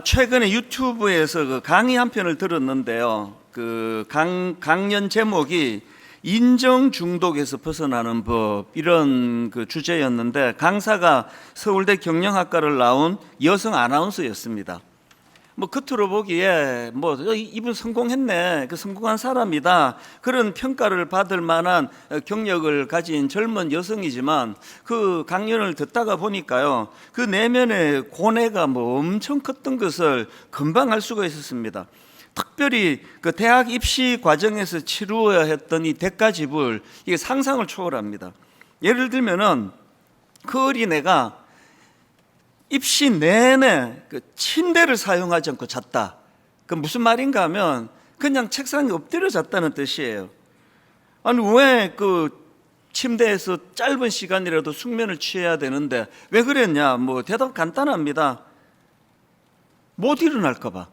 최근에 유튜브에서 그 강의 한 편을 들었는데요. 그 강연 제목이 인정 중독에서 벗어나는 법, 이런 그 주제였는데, 강사가 서울대 경영학과를 나온 여성 아나운서였습니다. 뭐 겉으로 보기에 이분 성공했네, 그 성공한 사람이다, 그런 평가를 받을 만한 경력을 가진 젊은 여성이지만, 그 강연을 듣다가 보니까요, 그 내면의 고뇌가 엄청 컸던 것을 금방 알 수가 있었습니다. 특별히 그 대학 입시 과정에서 치루어야 했던 이 대가 지불, 이게 상상을 초월합니다. 예를 들면은 그 어린애가 입시 내내 그 침대를 사용하지 않고 잤다. 그 무슨 말인가 하면 그냥 책상에 엎드려 잤다는 뜻이에요. 아니, 왜 그 침대에서 짧은 시간이라도 숙면을 취해야 되는데 왜 그랬냐? 대답 간단합니다. 못 일어날까 봐.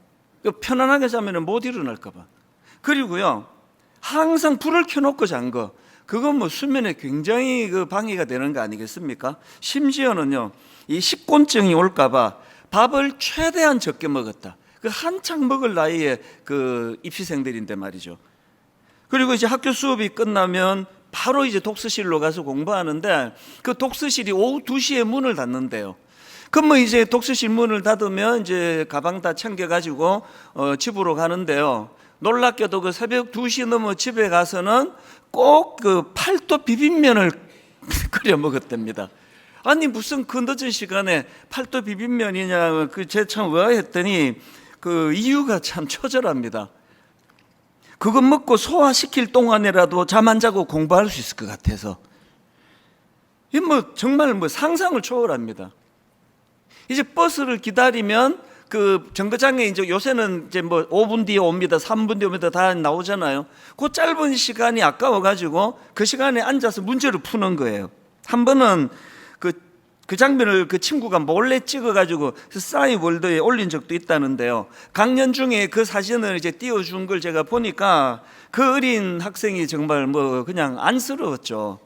편안하게 자면 못 일어날까 봐. 그리고요, 항상 불을 켜놓고 잔 거, 그건 수면에 굉장히 그 방해가 되는 거 아니겠습니까? 심지어는요, 이 식곤증이 올까 봐 밥을 최대한 적게 먹었다. 그 한창 먹을 나이에 그 입시생들인데 말이죠. 그리고 이제 학교 수업이 끝나면 바로 이제 독서실로 가서 공부하는데, 그 독서실이 오후 2시에 문을 닫는데요. 그럼 이제 독서실 문을 닫으면 이제 가방 다 챙겨가지고 집으로 가는데요. 놀랍게도 그 새벽 2시 넘어 집에 가서는 꼭 그 팔도 비빔면을 끓여 먹었답니다. 아니, 무슨 그 늦은 시간에 팔도 비빔면이냐, 제 참 의아했더니 그 이유가 참 처절합니다. 그거 먹고 소화시킬 동안이라도 잠 안 자고 공부할 수 있을 것 같아서. 이 정말 상상을 초월합니다. 이제 버스를 기다리면 그 정거장에 이제 요새는 이제 5분 뒤에 옵니다, 3분 뒤에 옵니다, 다 나오잖아요. 그 짧은 시간이 아까워가지고 그 시간에 앉아서 문제를 푸는 거예요. 한 번은 그 장면을 그 친구가 몰래 찍어가지고 싸이월드에 올린 적도 있다는데요. 강연 중에 그 사진을 이제 띄워준 걸 제가 보니까 그 어린 학생이 정말 그냥 안쓰러웠죠.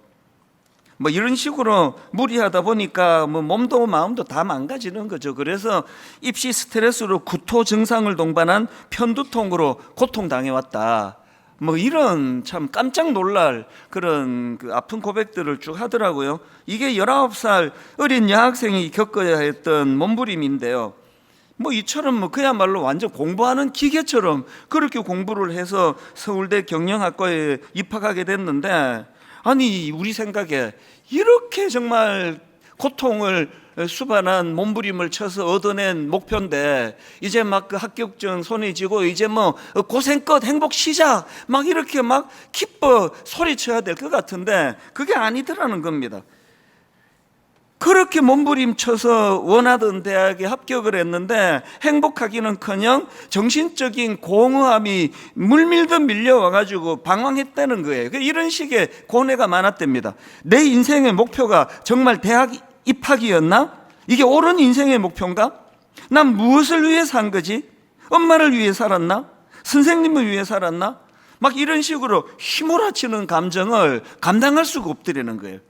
이런 식으로 무리하다 보니까 몸도 마음도 다 망가지는 거죠. 그래서 입시 스트레스로 구토 증상을 동반한 편두통으로 고통당해왔다. 이런 참 깜짝 놀랄 그런 그 아픈 고백들을 쭉 하더라고요. 이게 19살 어린 여학생이 겪어야 했던 몸부림인데요. 이처럼 그야말로 완전 공부하는 기계처럼 그렇게 공부를 해서 서울대 경영학과에 입학하게 됐는데, 아니, 우리 생각에 이렇게 정말 고통을 수반한 몸부림을 쳐서 얻어낸 목표인데, 이제 그 합격증 손에 쥐고 이제 고생껏 행복 시작 이렇게 기뻐 소리쳐야 될 것 같은데 그게 아니더라는 겁니다. 그렇게 몸부림 쳐서 원하던 대학에 합격을 했는데 행복하기는커녕 정신적인 공허함이 물밀듯 밀려와가지고 방황했다는 거예요. 이런 식의 고뇌가 많았답니다. 내 인생의 목표가 정말 대학 입학이었나? 이게 옳은 인생의 목표인가? 난 무엇을 위해 산 거지? 엄마를 위해 살았나? 선생님을 위해 살았나? 이런 식으로 휘몰아치는 감정을 감당할 수가 없더라는 거예요.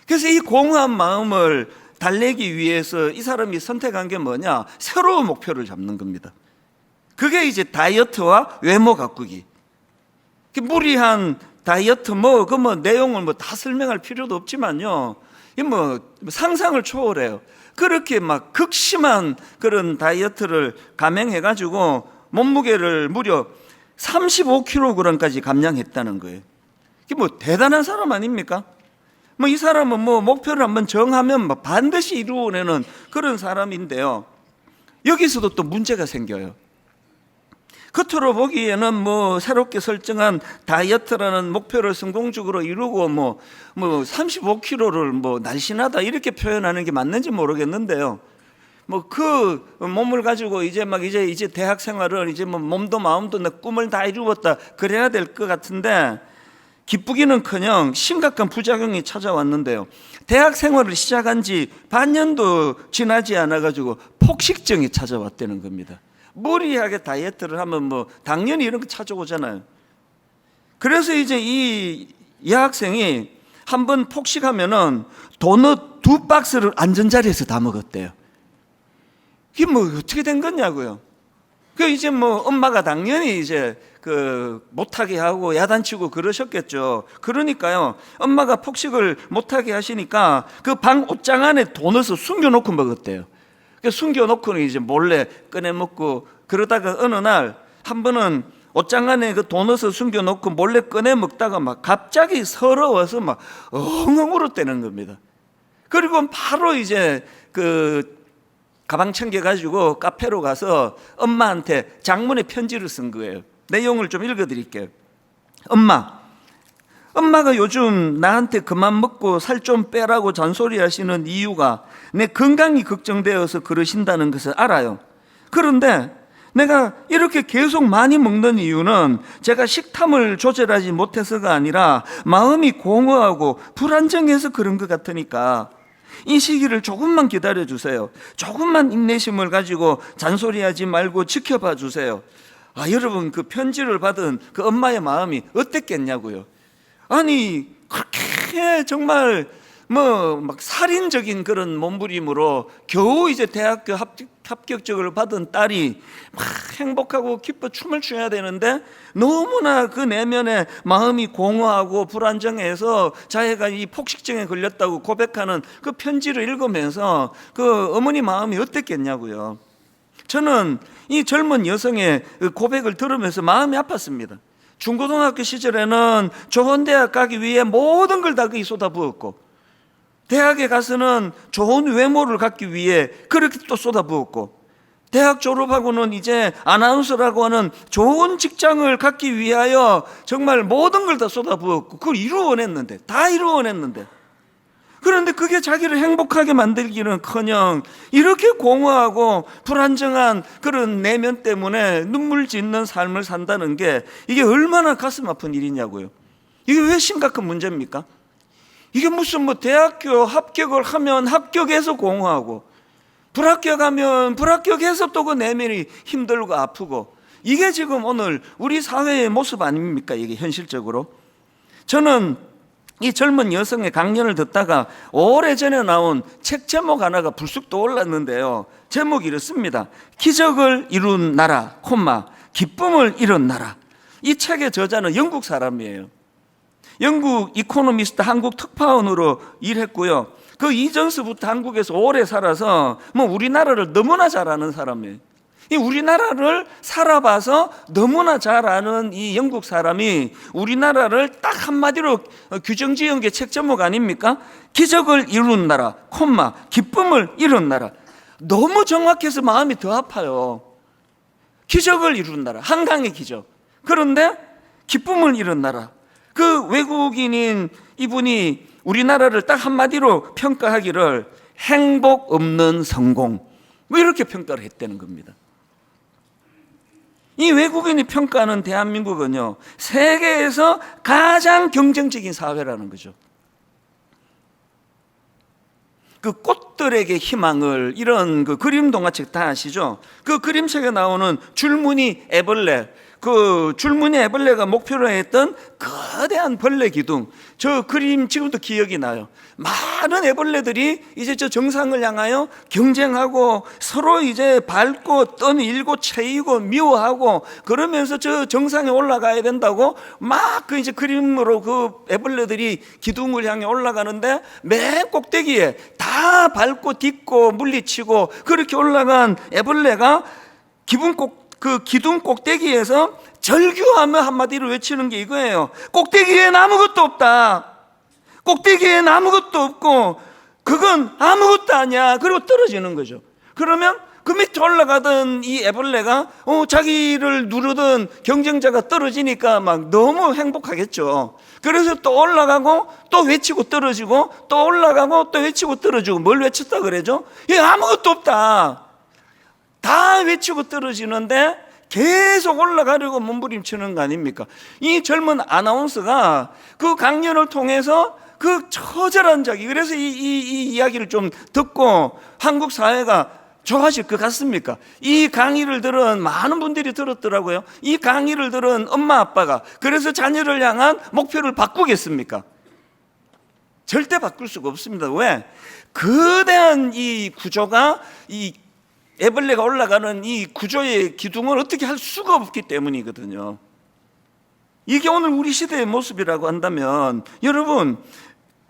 그래서 이 공허한 마음을 달래기 위해서 이 사람이 선택한 게 뭐냐? 새로운 목표를 잡는 겁니다. 그게 이제 다이어트와 외모 가꾸기. 무리한 다이어트 내용을 다 설명할 필요도 없지만요, 상상을 초월해요. 그렇게 극심한 그런 다이어트를 감행해가지고 몸무게를 무려 35kg까지 감량했다는 거예요. 이게 대단한 사람 아닙니까? 이 사람은 목표를 한번 정하면 반드시 이루어내는 그런 사람인데요. 여기서도 또 문제가 생겨요. 겉으로 보기에는 새롭게 설정한 다이어트라는 목표를 성공적으로 이루고 35kg를 날씬하다 이렇게 표현하는 게 맞는지 모르겠는데요. 그 몸을 가지고 이제 대학 생활을 이제 몸도 마음도 내 꿈을 다 이루었다 그래야 될 것 같은데, 기쁘기는커녕 심각한 부작용이 찾아왔는데요. 대학 생활을 시작한 지 반년도 지나지 않아가지고 폭식증이 찾아왔다는 겁니다. 무리하게 다이어트를 하면 당연히 이런 거 찾아오잖아요. 그래서 이제 이 여학생이 한번 폭식하면은 도넛 2박스를 앉은 자리에서 다 먹었대요. 이게 뭐 어떻게 된 거냐고요. 그 이제 뭐 엄마가 당연히 이제 그 못하게 하고 야단치고 그러셨겠죠. 그러니까요, 엄마가 폭식을 못하게 하시니까 그 방 옷장 안에 돈 넣어서 숨겨놓고 먹었대요. 그 숨겨놓고는 이제 몰래 꺼내 먹고, 그러다가 어느 날 한 번은 옷장 안에 그 돈 넣어서 숨겨놓고 몰래 꺼내 먹다가 막 갑자기 서러워서 막 엉엉 울었다는 겁니다. 그리고 바로 이제 그 가방 챙겨가지고 카페로 가서 엄마한테 장문의 편지를 쓴 거예요. 내용을 좀 읽어드릴게요. 엄마가 요즘 나한테 그만 먹고 살 좀 빼라고 잔소리 하시는 이유가 내 건강이 걱정되어서 그러신다는 것을 알아요. 그런데 내가 이렇게 계속 많이 먹는 이유는 제가 식탐을 조절하지 못해서가 아니라 마음이 공허하고 불안정해서 그런 것 같으니까 이 시기를 조금만 기다려 주세요. 조금만 인내심을 가지고 잔소리하지 말고 지켜봐 주세요. 여러분, 그 편지를 받은 그 엄마의 마음이 어땠겠냐고요. 아니, 그렇게 정말 뭐 막 살인적인 그런 몸부림으로 겨우 이제 대학교 합격증을 받은 딸이 막 행복하고 기뻐 춤을 춰야 되는데 너무나 그 내면에 마음이 공허하고 불안정해서 자기가 이 폭식증에 걸렸다고 고백하는 그 편지를 읽으면서 그 어머니 마음이 어땠겠냐고요. 저는 이 젊은 여성의 고백을 들으면서 마음이 아팠습니다. 중고등학교 시절에는 좋은 대학 가기 위해 모든 걸 다 거기 쏟아부었고, 대학에 가서는 좋은 외모를 갖기 위해 그렇게 또 쏟아부었고, 대학 졸업하고는 이제 아나운서라고 하는 좋은 직장을 갖기 위하여 정말 모든 걸 다 쏟아부었고, 그걸 이루어냈는데, 다 이루어냈는데, 그런데 그게 자기를 행복하게 만들기는커녕 이렇게 공허하고 불안정한 그런 내면 때문에 눈물 짓는 삶을 산다는 게 이게 얼마나 가슴 아픈 일이냐고요. 이게 왜 심각한 문제입니까? 이게 무슨 뭐 대학교 합격을 하면 합격해서 공허하고, 불합격하면 불합격해서 또 그 내면이 힘들고 아프고, 이게 지금 오늘 우리 사회의 모습 아닙니까? 이게 현실적으로. 저는 이 젊은 여성의 강연을 듣다가 오래전에 나온 책 제목 하나가 불쑥 떠올랐는데요. 제목이 이렇습니다. 기적을 이룬 나라, 기쁨을 이룬 나라. 이 책의 저자는 영국 사람이에요. 영국 이코노미스트 한국 특파원으로 일했고요. 그 이전서부터 한국에서 오래 살아서 뭐 우리나라를 너무나 잘 아는 사람이에요. 이 우리나라를 살아봐서 너무나 잘 아는 이 영국 사람이 우리나라를 딱 한마디로 규정 지은 게 책 제목 아닙니까? 기적을 이룬 나라, 기쁨을 이룬 나라. 너무 정확해서 마음이 더 아파요. 기적을 이룬 나라, 한강의 기적. 그런데 기쁨을 이룬 나라. 그 외국인인 이분이 우리나라를 딱 한마디로 평가하기를 행복 없는 성공, 뭐 이렇게 평가를 했다는 겁니다. 이 외국인이 평가하는 대한민국은요, 세계에서 가장 경쟁적인 사회라는 거죠. 그 꽃들에게 희망을, 이런 그 그림 동화책 다 아시죠? 그 그림책에 나오는 줄무늬 애벌레, 그 줄무늬 애벌레가 목표로 했던 거대한 벌레 기둥, 저 그림 지금도 기억이 나요. 많은 애벌레들이 이제 저 정상을 향하여 경쟁하고 서로 이제 밟고 떠밀고 채이고 미워하고 그러면서 저 정상에 올라가야 된다고 막 그 이제 그림으로 그 애벌레들이 기둥을 향해 올라가는데, 맨 꼭대기에 다 밟고 딛고 물리치고 그렇게 올라간 애벌레가 그 기둥 꼭대기에서 절규하며 한마디로 외치는 게 이거예요. 꼭대기엔 아무것도 없다. 꼭대기엔 아무것도 없고 그건 아무것도 아니야. 그리고 떨어지는 거죠. 그러면 그 밑에 올라가던 이 애벌레가 자기를 누르던 경쟁자가 떨어지니까 막 너무 행복하겠죠. 그래서 또 올라가고 또 외치고 떨어지고 또 올라가고 또 외치고 떨어지고. 뭘 외쳤다 그러죠? 아무것도 없다. 다 외치고 떨어지는데 계속 올라가려고 몸부림치는 거 아닙니까? 이 젊은 아나운서가 그 강연을 통해서 그 처절한 자기, 그래서 이 이야기를 좀 듣고 한국 사회가 좋아질 것 같습니까? 이 강의를 들은 많은 분들이 들었더라고요. 이 강의를 들은 엄마 아빠가 그래서 자녀를 향한 목표를 바꾸겠습니까? 절대 바꿀 수가 없습니다. 왜? 거대한 이 구조가 이 애벌레가 올라가는 이 구조의 기둥을 어떻게 할 수가 없기 때문이거든요. 이게 오늘 우리 시대의 모습이라고 한다면 여러분,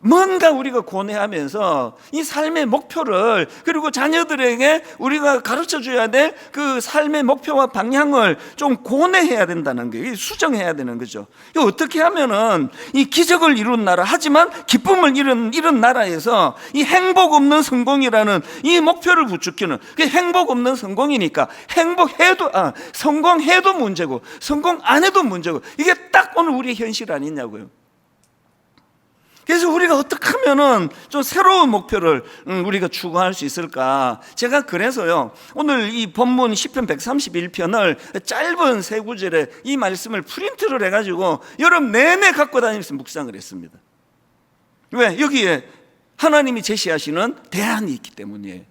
뭔가 우리가 고뇌하면서 이 삶의 목표를, 그리고 자녀들에게 우리가 가르쳐 줘야 될 그 삶의 목표와 방향을 좀 고뇌해야 된다는 거예요. 수정해야 되는 거죠. 이거 어떻게 하면은 이 기적을 이룬 나라, 하지만 기쁨을 이룬 나라에서 이 행복 없는 성공이라는 이 목표를 부추기는, 그게 행복 없는 성공이니까 성공해도 문제고 성공 안 해도 문제고, 이게 딱 오늘 우리의 현실 아니냐고요. 그래서 우리가 어떻게 하면은 좀 새로운 목표를 우리가 추구할 수 있을까? 제가 그래서요, 오늘 이 본문 시편 131편을 짧은 세 구절에 이 말씀을 프린트를 해가지고 여러분 내내 갖고 다니면서 묵상을 했습니다. 왜? 여기에 하나님이 제시하시는 대안이 있기 때문이에요.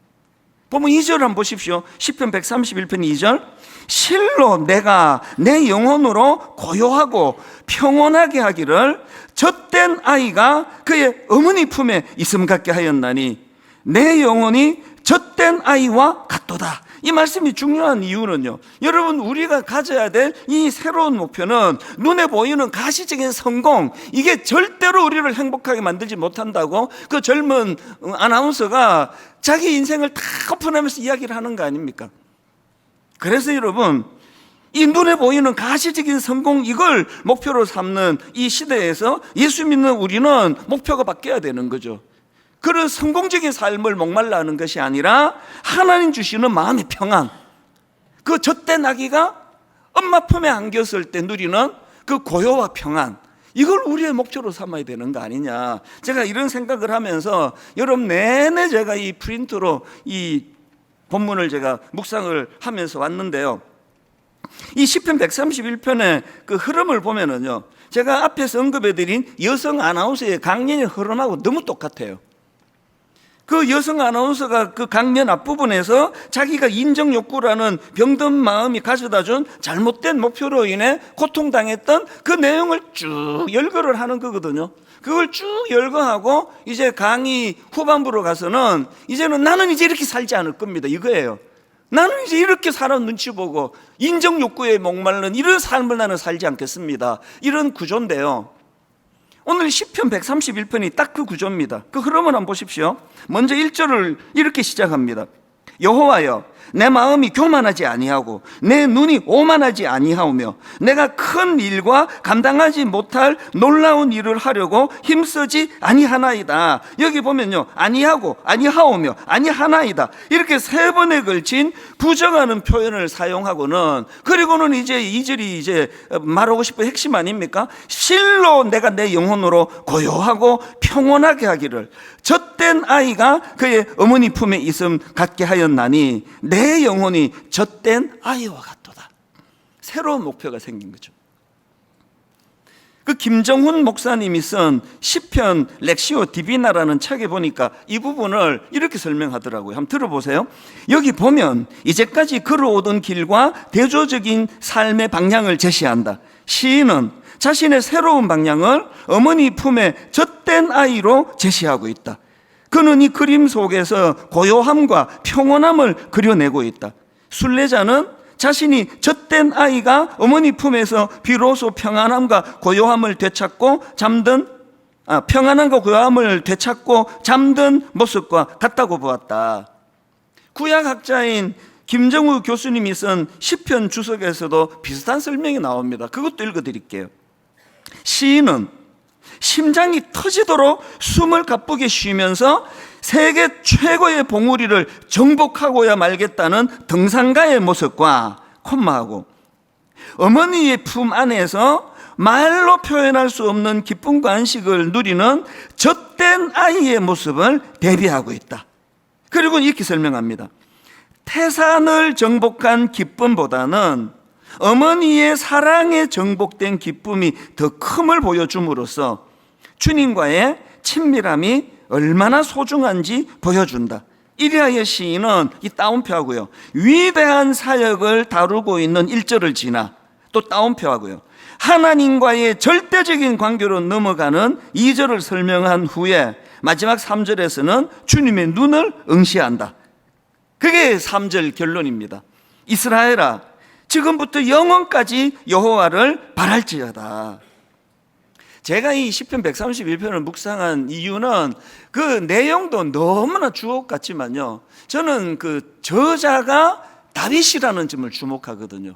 본문 2절 한번 보십시오. 시편 131편 2절. 실로 내가 내 영혼으로 고요하고 평온하게 하기를 젖된 아이가 그의 어머니 품에 있음 같게 하였나니 내 영혼이 젖된 아이와 같도다. 이 말씀이 중요한 이유는요, 여러분, 우리가 가져야 될 이 새로운 목표는 눈에 보이는 가시적인 성공, 이게 절대로 우리를 행복하게 만들지 못한다고 그 젊은 아나운서가 자기 인생을 다 오픈하면서 이야기를 하는 거 아닙니까? 그래서 여러분, 이 눈에 보이는 가시적인 성공, 이걸 목표로 삼는 이 시대에서 예수 믿는 우리는 목표가 바뀌어야 되는 거죠. 그런 성공적인 삶을 목말라 하는 것이 아니라 하나님 주시는 마음의 평안, 그 젖된 아기가 엄마 품에 안겼을 때 누리는 그 고요와 평안, 이걸 우리의 목표로 삼아야 되는 거 아니냐. 제가 이런 생각을 하면서 여러분 내내 제가 이 프린트로 이 본문을 제가 묵상을 하면서 왔는데요, 이 시편 131편의 그 흐름을 보면은요, 제가 앞에서 언급해드린 여성 아나운서의 강연의 흐름하고 너무 똑같아요. 그 여성 아나운서가 그 강연 앞부분에서 자기가 인정욕구라는 병든 마음이 가져다준 잘못된 목표로 인해 고통당했던 그 내용을 쭉 열거를 하는 거거든요. 그걸 쭉 열거하고 이제 강의 후반부로 가서는 이제는 나는 이제 이렇게 살지 않을 겁니다, 이거예요. 나는 이제 이렇게 사람 눈치 보고 인정욕구에 목마른 이런 삶을 나는 살지 않겠습니다, 이런 구조인데요, 오늘 시편 131편이 딱 그 구조입니다. 그 흐름을 한번 보십시오. 먼저 1절을 이렇게 시작합니다. 여호와여, 내 마음이 교만하지 아니하고 내 눈이 오만하지 아니하오며 내가 큰 일과 감당하지 못할 놀라운 일을 하려고 힘쓰지 아니하나이다. 여기 보면요, 아니하고 아니하오며 아니하나이다, 이렇게 세 번에 걸친 부정하는 표현을 사용하고는, 그리고는 이제 2절이 이제 말하고 싶은 핵심 아닙니까? 실로 내가 내 영혼으로 고요하고 평온하게 하기를 젖된 아이가 그의 어머니 품에 있음 같게 하였나니 내 영혼이 젖된 아이와 같도다. 새로운 목표가 생긴 거죠. 그 김정훈 목사님이 쓴 시편 렉시오 디비나라는 책에 보니까 이 부분을 이렇게 설명하더라고요. 한번 들어보세요. 여기 보면 이제까지 걸어오던 길과 대조적인 삶의 방향을 제시한다. 시인은 자신의 새로운 방향을 어머니 품에 젖된 아이로 제시하고 있다. 그는 이 그림 속에서 고요함과 평온함을 그려내고 있다. 순례자는 자신이 젖된 아이가 어머니 품에서 비로소 평안함과 고요함을 되찾고 잠든 모습과 같다고 보았다. 구약학자인 김정우 교수님이 쓴 시편 주석에서도 비슷한 설명이 나옵니다. 그것도 읽어드릴게요. 시인은 심장이 터지도록 숨을 가쁘게 쉬면서 세계 최고의 봉우리를 정복하고야 말겠다는 등산가의 모습과 콤마하고 어머니의 품 안에서 말로 표현할 수 없는 기쁨과 안식을 누리는 젖된 아이의 모습을 대비하고 있다. 그리고 이렇게 설명합니다. 태산을 정복한 기쁨보다는 어머니의 사랑에 정복된 기쁨이 더 큼을 보여줌으로써 주님과의 친밀함이 얼마나 소중한지 보여준다. 이리하여 시인은 이 따옴표하고요, 위대한 사역을 다루고 있는 1절을 지나 또 따옴표하고요, 하나님과의 절대적인 관계로 넘어가는 2절을 설명한 후에 마지막 3절에서는 주님의 눈을 응시한다. 그게 3절 결론입니다. 이스라엘아, 지금부터 영원까지 여호와를 바랄지어다. 제가 이 시편 131편을 묵상한 이유는 그 내용도 너무나 주옥 같지만요, 저는 그 저자가 다윗이라는 점을 주목하거든요.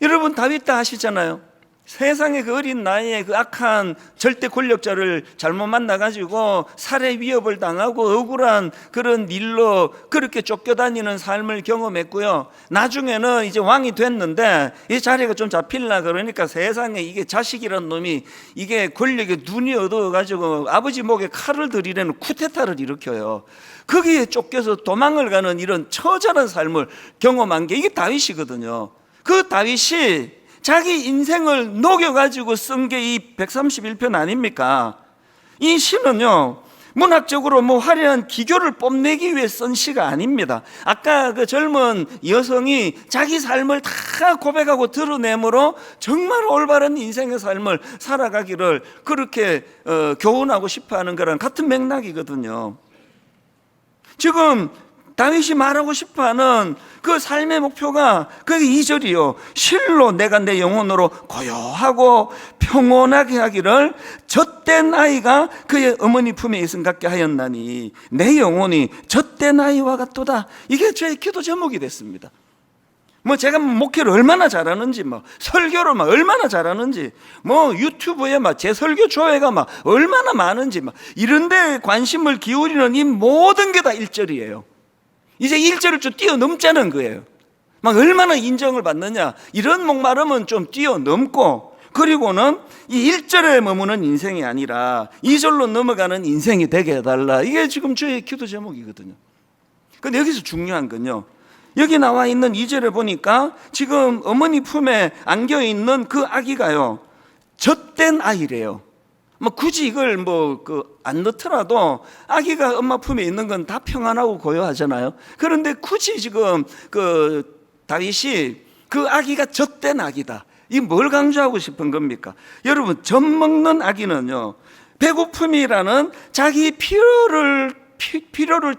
여러분, 다윗 다 아시잖아요. 세상의 그 어린 나이에 그 악한 절대 권력자를 잘못 만나가지고 살해 위협을 당하고 억울한 그런 일로 그렇게 쫓겨다니는 삶을 경험했고요. 나중에는 이제 왕이 됐는데 이 자리가 좀 잡힐라 그러니까 세상에 이게 자식이란 놈이 이게 권력에 눈이 어두워가지고 아버지 목에 칼을 들이려는 쿠데타를 일으켜요. 거기에 쫓겨서 도망을 가는 이런 처절한 삶을 경험한 게 이게 다윗이거든요. 그 다윗이 자기 인생을 녹여가지고 쓴 게 이 131편 아닙니까? 이 시는요, 문학적으로 뭐 화려한 기교를 뽐내기 위해 쓴 시가 아닙니다. 아까 그 젊은 여성이 자기 삶을 다 고백하고 드러내므로 정말 올바른 인생의 삶을 살아가기를 그렇게 교훈하고 싶어하는 거랑 같은 맥락이거든요. 지금 다윗이 말하고 싶어하는 그 삶의 목표가 그게 2절이요. 실로 내가 내 영혼으로 고요하고 평온하게 하기를 젖된 아이가 그의 어머니 품에 있음 같게 하였나니 내 영혼이 젖된 아이와 같도다. 이게 제 기도 제목이 됐습니다. 뭐 제가 목회를 얼마나 잘하는지, 뭐 설교를 막 얼마나 잘하는지, 뭐 유튜브에 막 제 설교 조회가 막 얼마나 많은지, 막 이런데 관심을 기울이는 이 모든 게 다 1절이에요. 이제 1절을 좀 뛰어넘자는 거예요. 막 얼마나 인정을 받느냐, 이런 목마름은 좀 뛰어넘고, 그리고는 이 1절에 머무는 인생이 아니라 2절로 넘어가는 인생이 되게 해달라. 이게 지금 저의 기도 제목이거든요. 근데 여기서 중요한 건요, 여기 나와 있는 2절에 보니까 지금 어머니 품에 안겨 있는 그 아기가요, 젖된 아이래요. 뭐 굳이 이걸 안 넣더라도 아기가 엄마 품에 있는 건 다 평안하고 고요하잖아요. 그런데 굳이 지금 그 다윗이 그 아기가 젖된 아기다, 이 뭘 강조하고 싶은 겁니까? 여러분, 젖 먹는 아기는요, 배고픔이라는 자기 필요를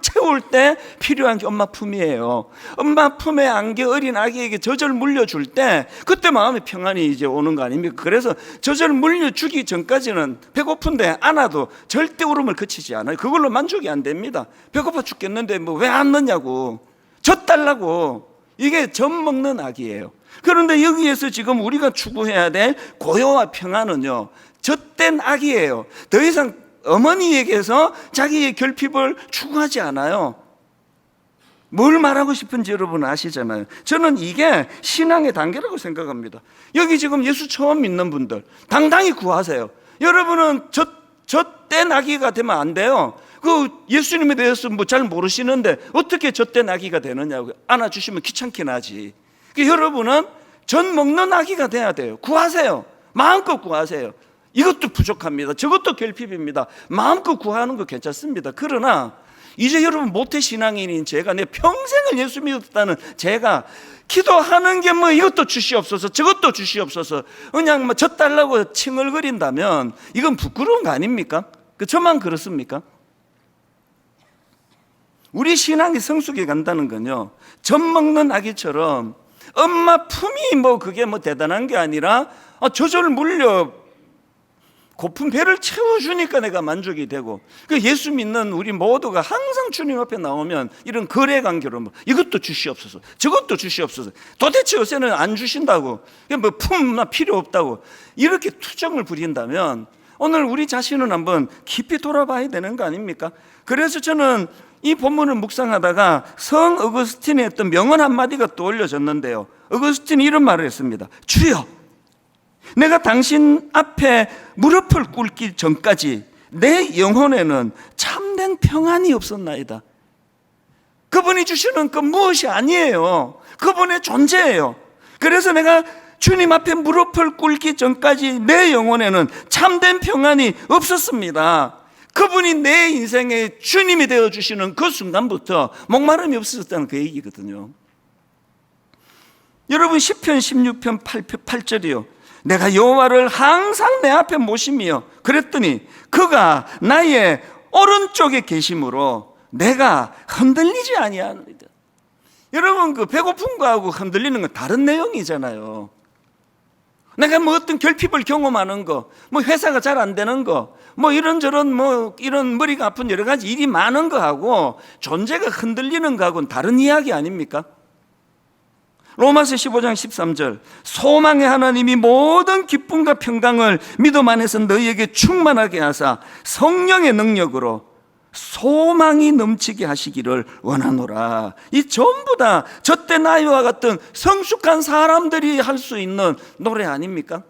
채울 때 필요한 게 엄마 품이에요. 엄마 품에 안겨 어린 아기에게 젖을 물려줄 때 그때 마음의 평안이 이제 오는 거 아닙니까? 그래서 젖을 물려주기 전까지는 배고픈데 안아도 절대 울음을 그치지 않아요. 그걸로 만족이 안 됩니다. 배고파 죽겠는데 뭐 왜 안 넣냐고, 젖 달라고. 이게 젖 먹는 아기예요. 그런데 여기에서 지금 우리가 추구해야 될 고요와 평안은요, 젖된 아기예요. 더 이상 어머니에게서 자기의 결핍을 추구하지 않아요. 뭘 말하고 싶은지 여러분 아시잖아요. 저는 이게 신앙의 단계라고 생각합니다. 여기 지금 예수 처음 믿는 분들 당당히 구하세요. 여러분은 젖된 아기가 되면 안 돼요. 그 예수님에 대해서 뭐 잘 모르시는데 어떻게 젖된 아기가 되느냐고 안아주시면 귀찮긴 하지. 여러분은 젖 먹는 아기가 돼야 돼요. 구하세요. 마음껏 구하세요. 이것도 부족합니다. 저것도 결핍입니다. 마음껏 구하는 거 괜찮습니다. 그러나 이제 여러분 모태신앙인인 제가, 내 평생을 예수 믿었다는 제가 기도하는 게 뭐 이것도 주시옵소서 저것도 주시옵소서 그냥 뭐 젖 달라고 칭얼거린다면 이건 부끄러운 거 아닙니까? 저만 그렇습니까? 우리 신앙이 성숙해 간다는 건요, 젖 먹는 아기처럼 엄마 품이 뭐 그게 뭐 대단한 게 아니라 젖을 물려 고픈 배를 채워주니까 내가 만족이 되고, 예수 믿는 우리 모두가 항상 주님 앞에 나오면 이런 거래 관계로 뭐 이것도 주시옵소서 저것도 주시옵소서, 도대체 요새는 안 주신다고, 뭐 품나 필요 없다고 이렇게 투정을 부린다면 오늘 우리 자신은 한번 깊이 돌아봐야 되는 거 아닙니까? 그래서 저는 이 본문을 묵상하다가 성 어거스틴의 어떤 명언 한마디가 떠올려졌는데요, 어거스틴이 이런 말을 했습니다. 주여, 내가 당신 앞에 무릎을 꿇기 전까지 내 영혼에는 참된 평안이 없었나이다. 그분이 주시는 그 무엇이 아니에요. 그분의 존재예요. 그래서 내가 주님 앞에 무릎을 꿇기 전까지 내 영혼에는 참된 평안이 없었습니다. 그분이 내 인생의 주님이 되어주시는 그 순간부터 목마름이 없었다는 그 얘기거든요. 여러분, 시편 16편 8절이요. 내가 여호와를 항상 내 앞에 모시며 그랬더니 그가 나의 오른쪽에 계심으로 내가 흔들리지 아니하느니라. 여러분, 그 배고픈 거하고 흔들리는 건 다른 내용이잖아요. 내가 뭐 어떤 결핍을 경험하는 거, 뭐 회사가 잘 안 되는 거, 뭐 이런저런 뭐 이런 머리가 아픈 여러 가지 일이 많은 거하고 존재가 흔들리는 거하고는 다른 이야기 아닙니까? 로마서 15장 13절, 소망의 하나님이 모든 기쁨과 평강을 믿음 안에서 너희에게 충만하게 하사 성령의 능력으로 소망이 넘치게 하시기를 원하노라. 이 전부 다 저때 나이와 같은 성숙한 사람들이 할 수 있는 노래 아닙니까?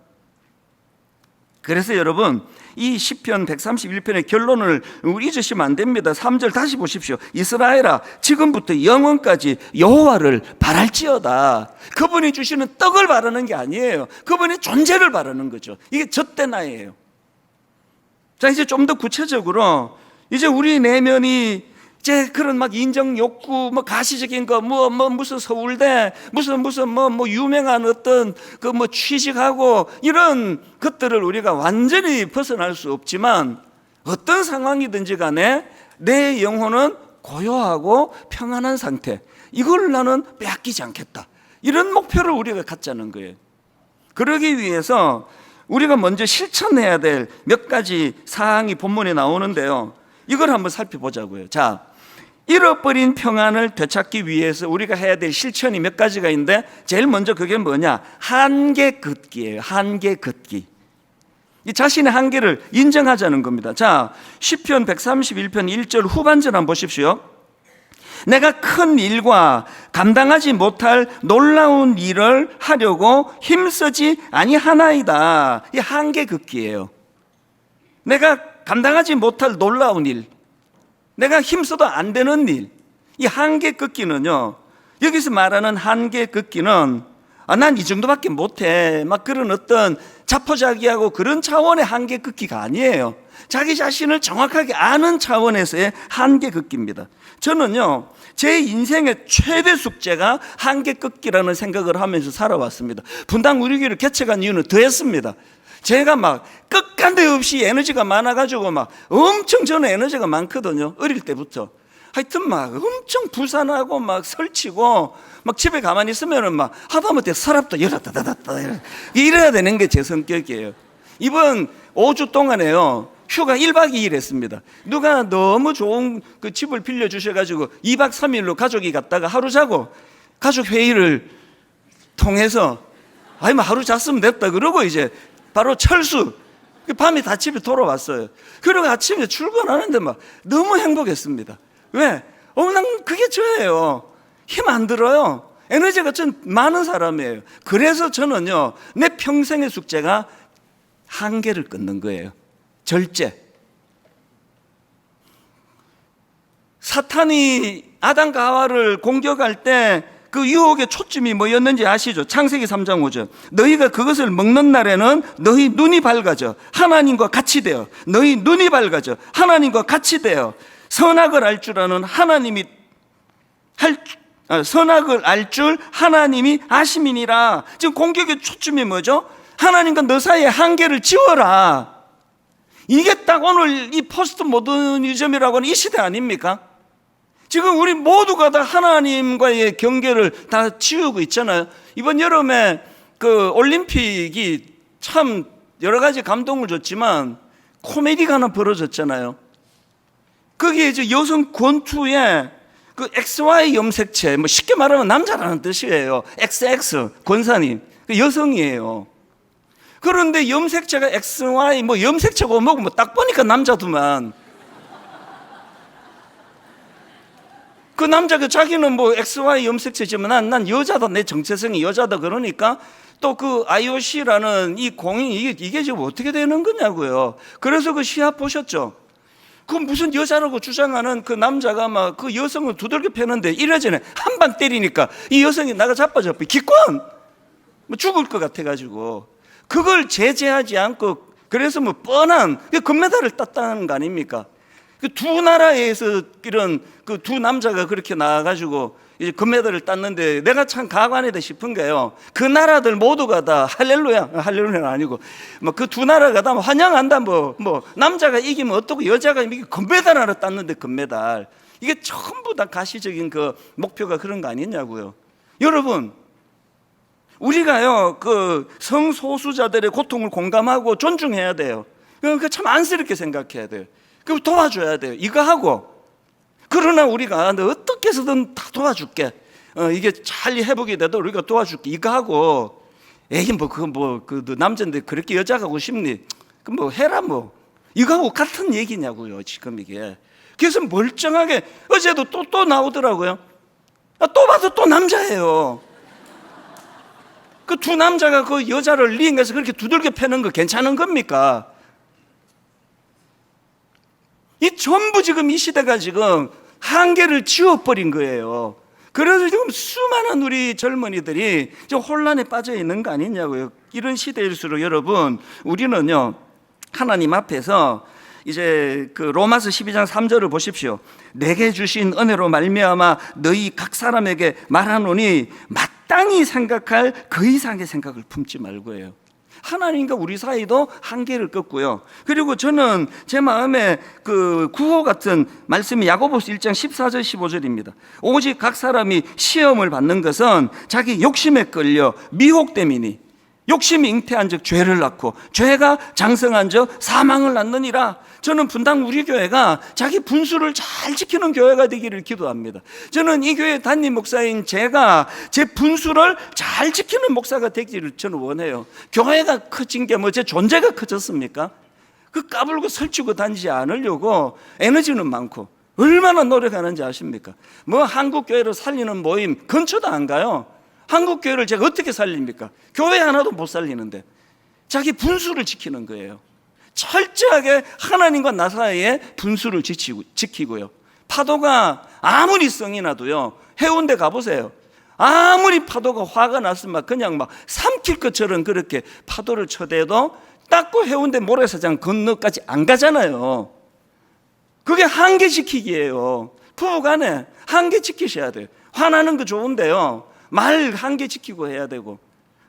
그래서 여러분, 이 시편 131편의 결론을 잊으시면 안 됩니다. 3절 다시 보십시오. 이스라엘아, 지금부터 영원까지 여호와를 바랄지어다. 그분이 주시는 떡을 바라는 게 아니에요. 그분의 존재를 바라는 거죠. 이게 저때 나이에요. 자, 이제 좀 더 구체적으로, 이제 우리 내면이 이제 그런 막 인정 욕구, 뭐 가시적인 거, 무슨 서울대, 무슨 유명한 어떤 그 뭐 취직하고 이런 것들을 우리가 완전히 벗어날 수 없지만, 어떤 상황이든지 간에 내 영혼은 고요하고 평안한 상태, 이걸 나는 빼앗기지 않겠다. 이런 목표를 우리가 갖자는 거예요. 그러기 위해서 우리가 먼저 실천해야 될 몇 가지 사항이 본문에 나오는데요. 이걸 한번 살펴보자고요. 자, 잃어버린 평안을 되찾기 위해서 우리가 해야 될 실천이 몇 가지가 있는데, 제일 먼저 그게 뭐냐? 한계 걷기예요. 한계 걷기. 이 자신의 한계를 인정하자는 겁니다. 자, 시편 131편 1절 후반절 한번 보십시오. 내가 큰 일과 감당하지 못할 놀라운 일을 하려고 힘쓰지 아니하나이다. 이 한계 걷기예요. 내가 감당하지 못할 놀라운 일, 내가 힘써도 안 되는 일, 이 한계 걷기는요, 여기서 말하는 한계 걷기는 난 이 정도밖에 못해, 막 그런 어떤 자포자기하고 그런 차원의 한계 걷기가 아니에요. 자기 자신을 정확하게 아는 차원에서의 한계 걷기입니다. 저는요, 제 인생의 최대 숙제가 한계 걷기라는 생각을 하면서 살아왔습니다. 분당 우리 교회를 개척한 이유는 더했습니다. 제가 막 끝간데 없이 에너지가 많아가지고 막 엄청 저는 에너지가 많거든요. 어릴 때부터. 하여튼 막 엄청 부산하고 막 설치고 막 집에 가만히 있으면은 막 하다못해 서랍도 열었다 닫았다 이래야 되는 게 제 성격이에요. 이번 5주 동안에요, 휴가 1박 2일 했습니다. 누가 너무 좋은 그 집을 빌려주셔가지고 2박 3일로 가족이 갔다가 하루 자고 가족 회의를 통해서 아니 뭐 하루 잤으면 됐다 그러고 이제 바로 철수. 밤에 다 집에 돌아왔어요. 그리고 아침에 출근하는데 막 너무 행복했습니다. 왜? 난 그게 저예요. 힘 안 들어요. 에너지가 좀 많은 사람이에요. 그래서 저는요, 내 평생의 숙제가 한계를 끊는 거예요. 절제. 사탄이 아담과 하와를 공격할 때 그 유혹의 초점이 뭐였는지 아시죠? 창세기 3장 5절. 너희가 그것을 먹는 날에는 너희 눈이 밝아져 하나님과 같이 되어, 너희 눈이 밝아져 하나님과 같이 되어 선악을 알 줄 아는 하나님이 선악을 알 줄 하나님이 아심이니라. 지금 공격의 초점이 뭐죠? 하나님과 너 사이의 한계를 지워라. 이게 딱 오늘 이 포스트 모더니즘이라고 하는 이 시대 아닙니까? 지금 우리 모두가 다 하나님과의 경계를 다 지우고 있잖아요. 이번 여름에 그 올림픽이 참 여러 가지 감동을 줬지만 코미디가 하나 벌어졌잖아요. 거기에 이제 여성 권투에 그 XY 염색체, 뭐 쉽게 말하면 남자라는 뜻이에요. XX 권사님, 그 여성이에요. 그런데 염색체가 XY, 뭐 염색체고 뭐고 뭐 딱 보니까 남자도만. 그 남자가 자기는 뭐 XY 염색체지만 난 여자다, 내 정체성이 여자다 그러니까 또 그 IOC라는 이 공인 이게 지금 어떻게 되는 거냐고요. 그래서 그 시합 보셨죠? 그 무슨 여자라고 주장하는 그 남자가 막 그 여성을 두들겨 패는데 이래저래 한 방 때리니까 이 여성이 나가 자빠져 기권 뭐 죽을 것 같아가지고 그걸 제재하지 않고 그래서 뭐 뻔한 금메달을 땄다는 거 아닙니까? 그 두 나라에서 이런 그 두 남자가 그렇게 나와가지고 이제 금메달을 땄는데 내가 참 가관이다 싶은 게요. 그 나라들 모두가 다 할렐루야는 아니고 뭐 그 두 나라가 다 환영한다 뭐 남자가 이기면 어떻고 여자가 이기면 금메달 하나 땄는데 금메달. 이게 전부 다 가시적인 그 목표가 그런 거 아니냐고요. 여러분, 우리가요 그 성소수자들의 고통을 공감하고 존중해야 돼요. 그 참 안쓰럽게 생각해야 돼요. 그럼 도와줘야 돼요. 이거 하고. 그러나 우리가 너 어떻게 해서든 다 도와줄게. 이게 잘 회복이 돼도 우리가 도와줄게. 이거 하고. 에이 그 남자인데 그렇게 여자 가고 싶니? 그 뭐 해라 뭐. 이거하고 같은 얘기냐고요 지금 이게. 그래서 멀쩡하게 어제도 또 나오더라고요. 또 봐도 또 남자예요. 그 두 남자가 그 여자를 리행해서 그렇게 두들겨 패는 거 괜찮은 겁니까? 이 전부 지금 이 시대가 지금 한계를 지워버린 거예요. 그래서 지금 수많은 우리 젊은이들이 좀 혼란에 빠져 있는 거 아니냐고요. 이런 시대일수록 여러분, 우리는요 하나님 앞에서 이제 그 로마서 12장 3절을 보십시오. 내게 주신 은혜로 말미암아 너희 각 사람에게 말하노니 마땅히 생각할 그 이상의 생각을 품지 말고요. 하나님과 우리 사이도 한계를 꺾고요. 그리고 저는 제 마음에 그 구호 같은 말씀이 야고보서 1장 14절 15절입니다. 오직 각 사람이 시험을 받는 것은 자기 욕심에 끌려 미혹됨이니 욕심이 잉태한 즉 죄를 낳고 죄가 장성한 즉 사망을 낳느니라. 저는 분당 우리 교회가 자기 분수를 잘 지키는 교회가 되기를 기도합니다. 저는 이 교회 담임 목사인 제가 제 분수를 잘 지키는 목사가 되기를 저는 원해요. 교회가 커진 게 뭐 제 존재가 커졌습니까? 그 까불고 설치고 다니지 않으려고 에너지는 많고 얼마나 노력하는지 아십니까? 뭐 한국교회를 살리는 모임 근처도 안 가요. 한국교회를 제가 어떻게 살립니까? 교회 하나도 못 살리는데 자기 분수를 지키는 거예요. 철저하게 하나님과 나 사이에 분수를 지키고요. 파도가 아무리 성이 나도요, 해운대 가보세요. 아무리 파도가 화가 났으면 그냥 막 삼킬 것처럼 그렇게 파도를 쳐대도 닦고 해운대 모래사장 건너까지 안 가잖아요. 그게 한계 지키기예요. 부부간에 한계 지키셔야 돼요. 화나는 거 좋은데요, 말 한계 지키고 해야 되고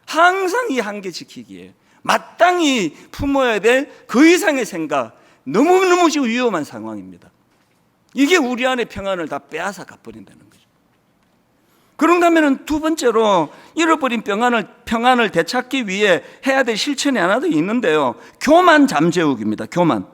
항상 이 한계 지키기에 마땅히 품어야 될 그 이상의 생각, 너무너무 지금 위험한 상황입니다. 이게 우리 안의 평안을 다 빼앗아 가버린다는 거죠. 그런가 하면 두 번째로 잃어버린 평안을 되찾기 위해 해야 될 실천이 하나 더 있는데요, 교만 잠재우기입니다. 교만.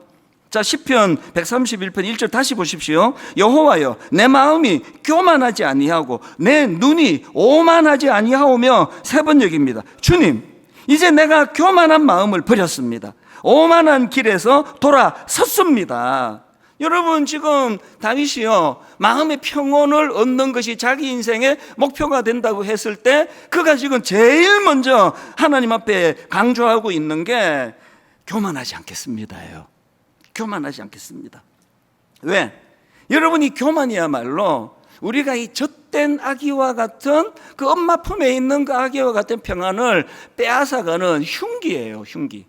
자, 시편 131편 1절 다시 보십시오. 여호와여, 내 마음이 교만하지 아니하고 내 눈이 오만하지 아니하오며. 세 번 여기입니다. 주님, 이제 내가 교만한 마음을 버렸습니다. 오만한 길에서 돌아섰습니다. 여러분, 지금 다윗이요, 마음의 평온을 얻는 것이 자기 인생의 목표가 된다고 했을 때 그가 지금 제일 먼저 하나님 앞에 강조하고 있는 게 교만하지 않겠습니다예요. 교만하지 않겠습니다. 왜? 여러분, 이 교만이야말로 우리가 이 젖된 아기와 같은 그 엄마 품에 있는 그 아기와 같은 평안을 빼앗아가는 흉기예요. 흉기.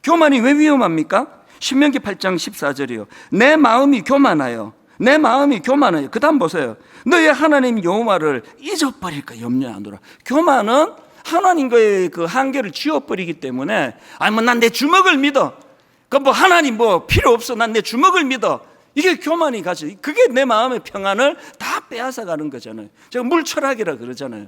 교만이 왜 위험합니까? 신명기 8장 14절이요. 내 마음이 교만하여, 내 마음이 교만하여. 그 다음 보세요. 너의 하나님 여호와를 잊어버릴까 염려하노라. 교만은 하나님과의 그 한계를 지워버리기 때문에, 아니 뭐 난 내 주먹을 믿어, 그 뭐 하나님 뭐 필요 없어, 난 내 주먹을 믿어, 이게 교만이 가져. 그게 내 마음의 평안을 다 빼앗아가는 거잖아요. 제가 물철학이라 그러잖아요.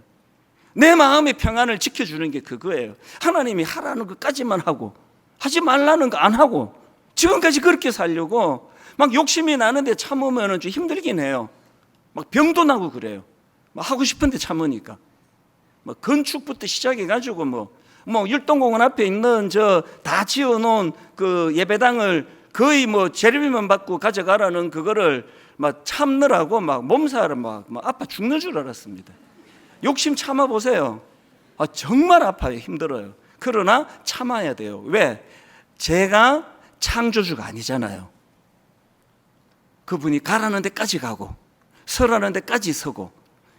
내 마음의 평안을 지켜주는 게 그거예요. 하나님이 하라는 것까지만 하고 하지 말라는 거 안 하고 지금까지 그렇게 살려고 막 욕심이 나는데 참으면 좀 힘들긴 해요. 막 병도 나고 그래요. 막 하고 싶은데 참으니까. 뭐 건축부터 시작해가지고 뭐 율동공원 앞에 있는 저 다 지어놓은 그 예배당을 거의 뭐 재료비만 받고 가져가라는 그거를 막 참느라고 막 몸살을 막 아파 죽는 줄 알았습니다. 욕심 참아보세요. 정말 아파요. 힘들어요. 그러나 참아야 돼요. 왜? 제가 창조주가 아니잖아요. 그분이 가라는 데까지 가고 서라는 데까지 서고,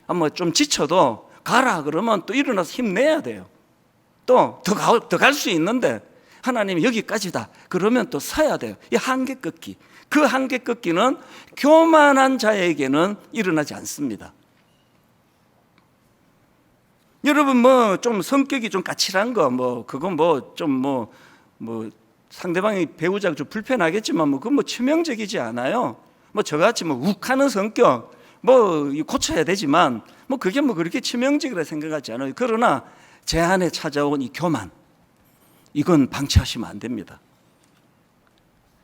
뭐 좀 지쳐도 가라 그러면 또 일어나서 힘내야 돼요. 또 더 갈 수 있는데 하나님이 여기까지다 그러면 또 서야 돼요. 이 한계 꺾기. 그 한계 꺾기는 교만한 자에게는 일어나지 않습니다. 여러분, 뭐 좀 성격이 좀 까칠한 거, 그건 상대방이 배우자가 좀 불편하겠지만 그건 치명적이지 않아요. 뭐 저같이 뭐 욱하는 성격 뭐 고쳐야 되지만 뭐 그게 뭐 그렇게 치명적이라 생각하지 않아요. 그러나 제 안에 찾아온 이 교만, 이건 방치하시면 안 됩니다.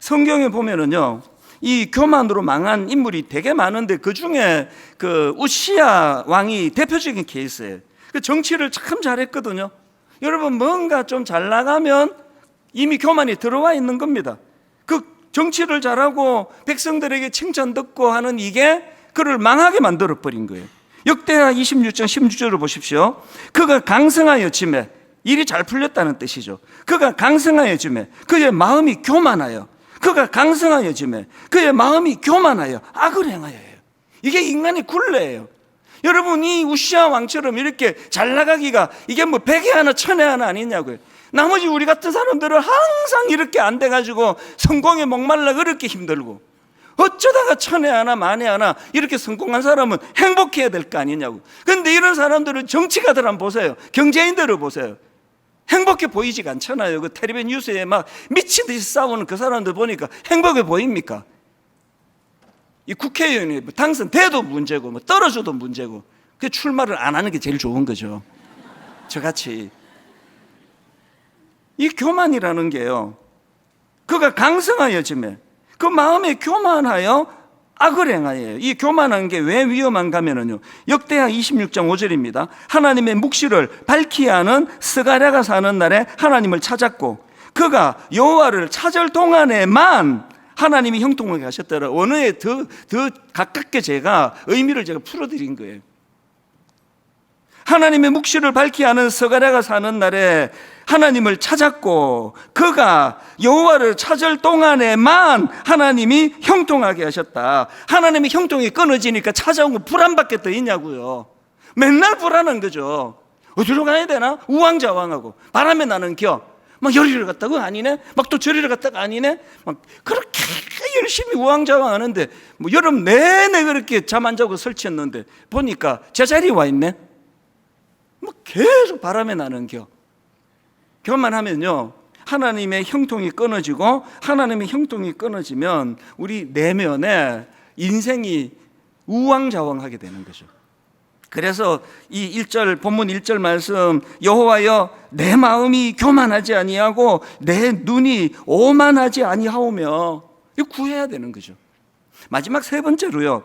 성경에 보면은요, 이 교만으로 망한 인물이 되게 많은데 그 중에 그 우시야 왕이 대표적인 케이스예요. 그 정치를 참 잘했거든요. 여러분, 뭔가 좀 잘 나가면 이미 교만이 들어와 있는 겁니다. 그 정치를 잘하고 백성들에게 칭찬 듣고 하는 이게 그를 망하게 만들어 버린 거예요. 역대하 26장 16절을 보십시오. 그가 강성하여 짐에, 일이 잘 풀렸다는 뜻이죠. 그가 강성하여 짐에 그의 마음이 교만하여, 그가 강성하여 짐에 그의 마음이 교만하여 악을 행하여요. 이게 인간의 굴레예요. 여러분, 이 우시야 왕처럼 이렇게 잘 나가기가 이게 뭐 100에 하나 1000에 하나 아니냐고요. 나머지 우리 같은 사람들은 항상 이렇게 안 돼가지고 성공에 목말라 그렇게 힘들고, 어쩌다가 1000에 하나 만에 하나 이렇게 성공한 사람은 행복해야 될 거 아니냐고. 그런데 이런 사람들은 정치가들 한번 보세요. 경제인들을 보세요. 행복해 보이지가 않잖아요. 그 텔레비전 뉴스에 막 미친 듯이 싸우는 그 사람들 보니까 행복해 보입니까? 이 국회의원이 당선돼도 문제고 뭐 떨어져도 문제고, 그 출마를 안 하는 게 제일 좋은 거죠. 저같이. 이 교만이라는 게요, 그가 강성하여 짐에 그 마음에 교만하여 악을 행하여요. 이 교만한 게 왜 위험한가 하면요, 역대하 26장 5절입니다. 하나님의 묵시를 밝히 하는 스가랴가 사는 날에 하나님을 찾았고, 그가 여호와를 찾을 동안에만 하나님이 형통하게 하셨더라. 언어에 더 가깝게 제가 의미를 제가 풀어드린 거예요. 하나님의 묵시를 밝히 하는 스가랴가 사는 날에 하나님을 찾았고, 그가 여호와를 찾을 동안에만 하나님이 형통하게 하셨다. 하나님의 형통이 끊어지니까 찾아온 거 불안밖에 더 있냐고요. 맨날 불안한 거죠. 어디로 가야 되나? 우왕좌왕하고 바람에 나는 겨. 막 여리를 갔다가 아니네, 막 또 저리를 갔다가 아니네, 막 그렇게 열심히 우왕좌왕 하는데 뭐 여름 내내 그렇게 잠 안 자고 설치했는데 보니까 제자리에 와 있네. 뭐 계속 바람에 나는 겨. 교만하면요, 하나님의 형통이 끊어지고, 하나님의 형통이 끊어지면 우리 내면에 인생이 우왕좌왕하게 되는 거죠. 그래서 이 1절 본문 1절 말씀, 여호와여 내 마음이 교만하지 아니하고 내 눈이 오만하지 아니하오며, 이거 구해야 되는 거죠. 마지막 세 번째로요,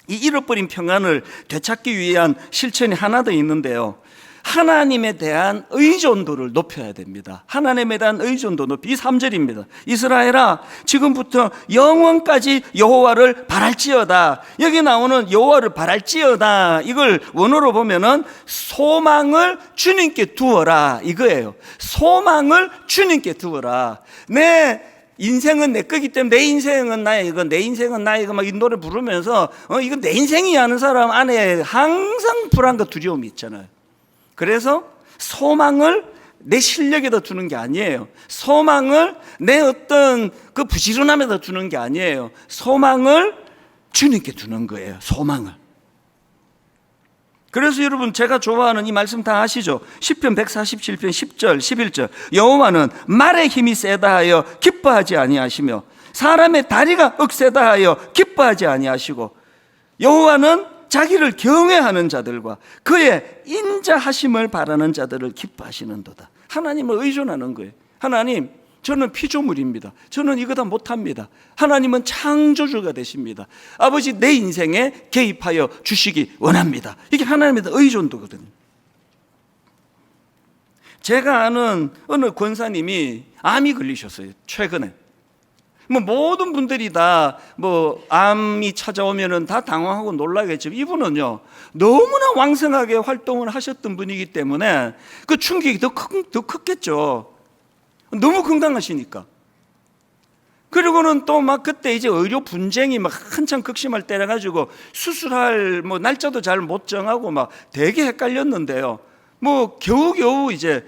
이 잃어버린 평안을 되찾기 위한 실천이 하나 더 있는데요, 하나님에 대한 의존도를 높여야 됩니다. 하나님에 대한 의존도 높이. 이 3절입니다. 이스라엘아, 지금부터 영원까지 여호와를 바랄지어다. 여기 나오는 여호와를 바랄지어다, 이걸 원어로 보면은 소망을 주님께 두어라, 이거예요. 소망을 주님께 두어라. 내 인생은 내 거기 때문에, 내 인생은 나의 이거, 내 인생은 나의 이거 막 이 노래 부르면서 이거 내 인생이 하는 사람 안에 항상 불안과 두려움이 있잖아요. 그래서 소망을 내 실력에다 두는 게 아니에요. 소망을 내 어떤 그 부지런함에다 두는 게 아니에요. 소망을 주님께 두는 거예요. 소망을. 그래서 여러분, 제가 좋아하는 이 말씀 다 아시죠? 시편 147편 10절 11절, 여호와는 말의 힘이 세다 하여 기뻐하지 아니하시며 사람의 다리가 억세다 하여 기뻐하지 아니하시고, 여호와는 자기를 경외하는 자들과 그의 인자하심을 바라는 자들을 기뻐하시는도다. 하나님을 의존하는 거예요. 하나님, 저는 피조물입니다. 저는 이거 다 못합니다. 하나님은 창조주가 되십니다. 아버지, 내 인생에 개입하여 주시기 원합니다. 이게 하나님에 대한 의존도거든요. 제가 아는 어느 권사님이 암이 걸리셨어요, 최근에. 뭐 모든 분들이 다 뭐 암이 찾아오면은 다 당황하고 놀라겠지만, 이분은요 너무나 왕성하게 활동을 하셨던 분이기 때문에 그 충격이 더 컸겠죠. 너무 건강하시니까. 그리고는 또 막 그때 이제 의료 분쟁이 막 한참 극심할 때라 가지고 수술할 뭐 날짜도 잘 못 정하고 막 되게 헷갈렸는데요. 뭐 겨우겨우 이제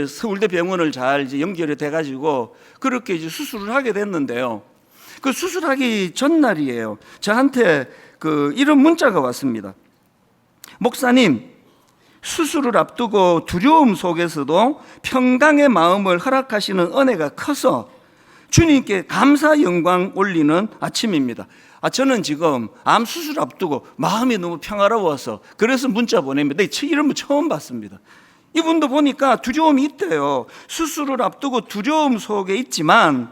서울대 병원을 잘 이제 연결이 돼가지고 그렇게 이제 수술을 하게 됐는데요. 그 수술하기 전날이에요. 저한테 이런 문자가 왔습니다. 목사님, 수술을 앞두고 두려움 속에서도 평강의 마음을 허락하시는 은혜가 커서 주님께 감사 영광 올리는 아침입니다. 저는 지금 암 수술 앞두고 마음이 너무 평화로워서 그래서 문자 보냅니다. 이런 분 처음 봤습니다. 이분도 보니까 두려움이 있대요. 수술을 앞두고 두려움 속에 있지만,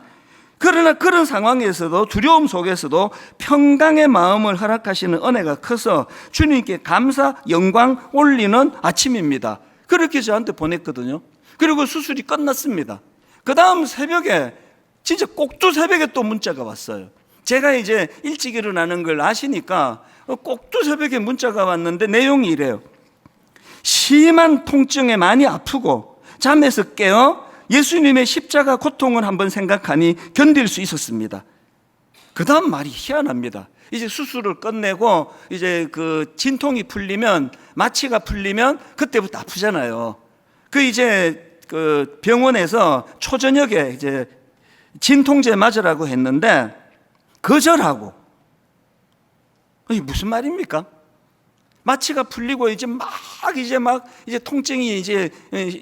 그러나 그런 상황에서도, 두려움 속에서도 평강의 마음을 허락하시는 은혜가 커서 주님께 감사 영광 올리는 아침입니다. 그렇게 저한테 보냈거든요. 그리고 수술이 끝났습니다. 그 다음 새벽에, 진짜 꼭두 새벽에 또 문자가 왔어요. 제가 이제 일찍 일어나는 걸 아시니까 꼭두 새벽에 문자가 왔는데 내용이 이래요. 심한 통증에 많이 아프고 잠에서 깨어 예수님의 십자가 고통을 한번 생각하니 견딜 수 있었습니다. 그 다음 말이 희한합니다. 이제 수술을 끝내고 이제 그 진통이 풀리면, 마취가 풀리면 그때부터 아프잖아요. 이제 그 병원에서 초저녁에 이제 진통제 맞으라고 했는데 거절하고. 이게 무슨 말입니까? 마취가 풀리고 이제 통증이 이제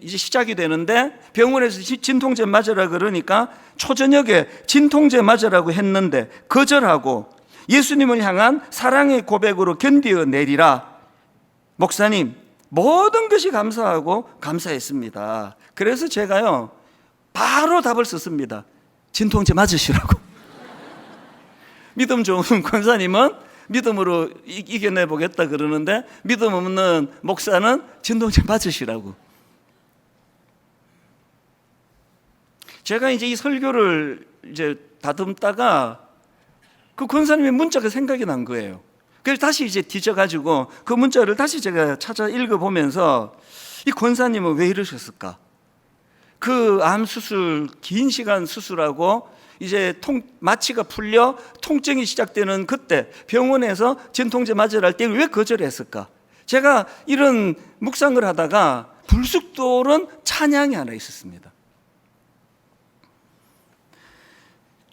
시작이 되는데 병원에서 진통제 맞으라 그러니까 초저녁에 진통제 맞으라고 했는데 거절하고 예수님을 향한 사랑의 고백으로 견디어내리라. 목사님, 모든 것이 감사하고 감사했습니다. 그래서 제가요 바로 답을 썼습니다. 진통제 맞으시라고. 믿음 좋은 권사님은 믿음으로 이겨내 보겠다 그러는데, 믿음 없는 목사는 진통제 맞으시라고. 제가 이제 이 설교를 이제 다듬다가 그 권사님의 문자가 생각이 난 거예요. 그래서 다시 이제 뒤져가지고 그 문자를 다시 제가 찾아 읽어보면서, 이 권사님은 왜 이러셨을까? 그 암 수술, 긴 시간 수술하고 이제 마취가 풀려 통증이 시작되는 그때 병원에서 진통제 맞으라 할 때 왜 거절했을까? 제가 이런 묵상을 하다가 불쑥 떠오른 찬양이 하나 있었습니다.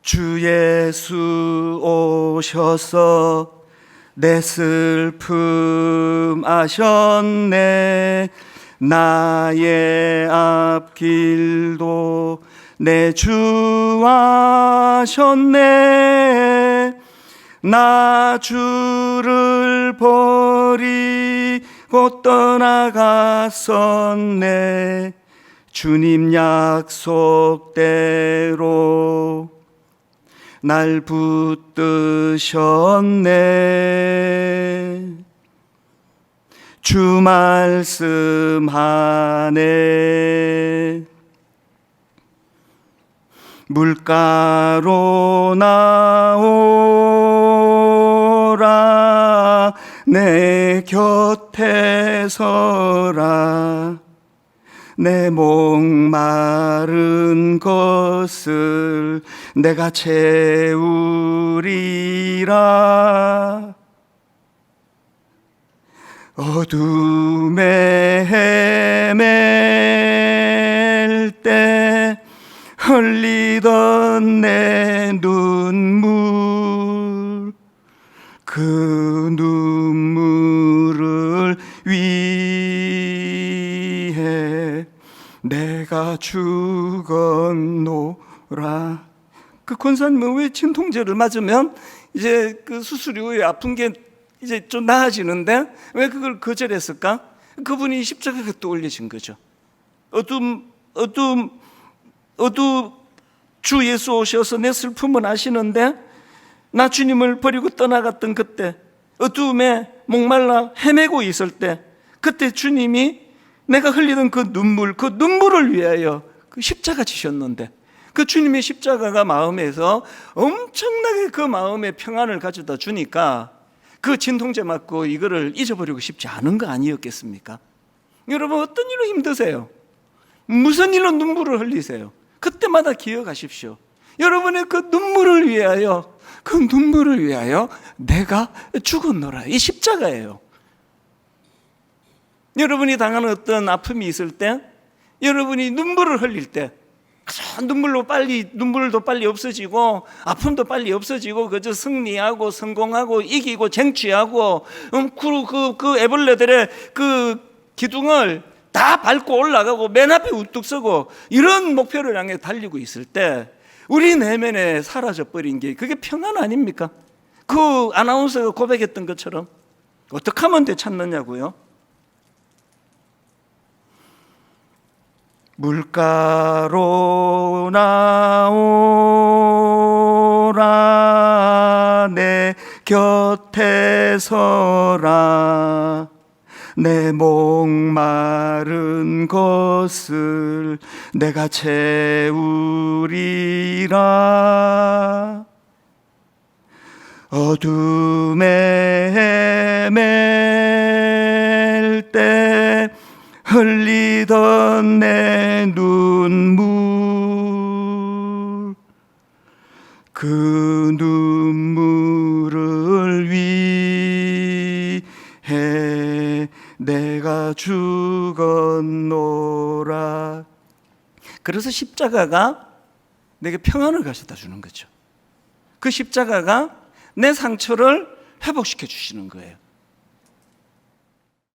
주 예수 오셔서 내 슬픔 아셨네. 나의 앞길도 내 주 아셨네. 나 주를 버리고 떠나갔었네. 주님 약속대로 날 붙드셨네. 주 말씀하네. 물가로 나오라. 내 곁에 서라. 내 목마른 것을 내가 채우리라. 어둠에 헤맬 때 흘리던 내 눈물, 그 눈물을 위해 내가 죽었노라. 그 권사님은 왜 진통제를 맞으면 이제 그 수술 이후에 아픈 게 이제 좀 나아지는데 왜 그걸 거절했을까? 그분이 십자가에 떠올려진 거죠. 주 예수 오셔서 내 슬픔은 아시는데 나 주님을 버리고 떠나갔던 그때, 어두움에 목말라 헤매고 있을 때, 그때 주님이 내가 흘리던 그 눈물을 위하여 그 십자가 지셨는데, 그 주님의 십자가가 마음에서 엄청나게 그 마음의 평안을 가져다 주니까 그 진통제 맞고 이거를 잊어버리고 싶지 않은 거 아니었겠습니까? 여러분, 어떤 일로 힘드세요? 무슨 일로 눈물을 흘리세요? 그때마다 기억하십시오. 여러분의 그 눈물을 위하여 내가 죽었노라. 이 십자가예요. 여러분이 당하는 어떤 아픔이 있을 때, 여러분이 눈물을 흘릴 때, 눈물도 빨리 없어지고 아픔도 빨리 없어지고 그저 승리하고 성공하고 이기고 쟁취하고 그 애벌레들의 그 기둥을 다 밟고 올라가고 맨 앞에 우뚝 서고 이런 목표를 향해 달리고 있을 때, 우리 내면에 사라져 버린 게 그게 평안 아닙니까? 그 아나운서가 고백했던 것처럼 어떻게 하면 되찾느냐고요? 물가로 나오라 내 곁에 서라 내 목마른 것을 내가 채우리라 어둠에 헤맬 때 흘리던 내 눈물 그 눈물을 위해 내가 죽었노라. 그래서 십자가가 내게 평안을 가져다 주는 거죠. 그 십자가가 내 상처를 회복시켜 주시는 거예요.